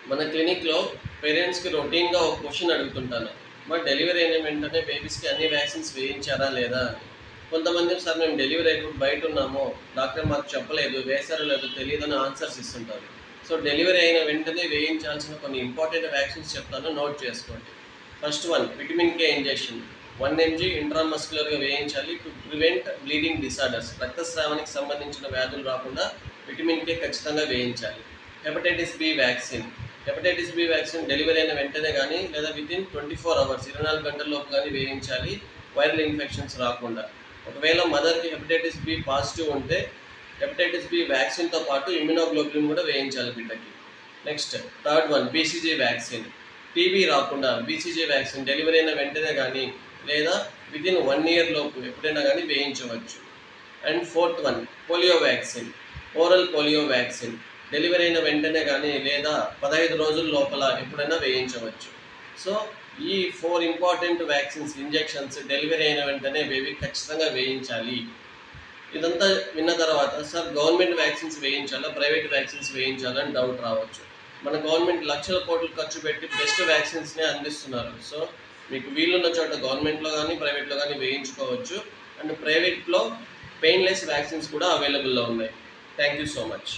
మన క్లినిక్‌లో పేరెంట్స్‌కి రొటీన్‌గా ఒక క్వెషన్ అడుగుతుంటాను. డెలివరీ అయిన వెంటనే బేబీస్‌కి అన్ని వ్యాక్సిన్స్ వేయించారా లేదా అని. కొంతమంది సార్ మేము డెలివరీ అయినప్పుడు బయటున్నాము. డాక్టర్ మాకు చెప్పలేదు. వేశారో లేదో తెలీదని ఆన్సర్స్ ఇస్తుంటారు. సో, డెలివరీ అయిన వెంటనే వేయించాల్సిన కొన్ని ఇంపార్టెంట్ వ్యాక్సిన్స్ చెప్తాను, నోట్ చేసుకోండి. First one vitamin K injection. 1 MG ఇంట్రామస్క్యులర్‌గా వేయించాలి టు ప్రివెంట్ బ్లీడింగ్ డిసార్డర్స్. రక్తస్రావానికి సంబంధించిన వ్యాధులు రాకుండా విటమిన్ కే ఖచ్చితంగా వేయించాలి. Hepatitis B vaccine. Hepatitis B vaccine delivery అయిన వెంటనే కానీ లేదా వితిన్ 24 అవర్స్ 24 గంటల్లోపు కానీ వేయించాలి, వైరల్ ఇన్ఫెక్షన్స్ రాకుండా. ఒకవేళ మదర్‌కి హెపటైటిస్ బి పాజిటివ్ ఉంటే హెపటైటిస్ బి వ్యాక్సిన్‌తో పాటు ఇమ్యునోగ్లోబులిన్ కూడా వేయించాలి బిడ్డకి. Next third one BCG vaccine. TB రాకుండా బీసీజీ వ్యాక్సిన్ డెలివరీ అయిన వెంటనే కానీ లేదా వితిన్ 1 ఇయర్ లోపు ఎప్పుడైనా కానీ వేయించవచ్చు. And fourth one polio vaccine. Oral polio vaccine delivery అయిన వెంటనే కానీ లేదా 15 రోజుల లోపల ఎప్పుడైనా వేయించవచ్చు. సో ఈ 4 ఇంపార్టెంట్ వ్యాక్సిన్స్ ఇంజెక్షన్స్ డెలివరీ అయిన వెంటనే బేబీ ఖచ్చితంగా వేయించాలి. ఇదంతా విన్న తర్వాత సార్ గవర్నమెంట్ వ్యాక్సిన్స్ వేయించాలా, ప్రైవేట్ వ్యాక్సిన్స్ వేయించాలా అని డౌట్ రావచ్చు. మన గవర్నమెంట్ లక్షల కోట్లు ఖర్చు పెట్టి బెస్ట్ వ్యాక్సిన్స్నే అందిస్తున్నారు. సో మీకు వీలున్న చోట గవర్నమెంట్లో కానీ ప్రైవేట్లో కానీ వేయించుకోవచ్చు. అండ్ ప్రైవేట్లో పెయిన్లెస్ వ్యాక్సిన్స్ కూడా అవైలబుల్లో ఉన్నాయి. Thank you so much.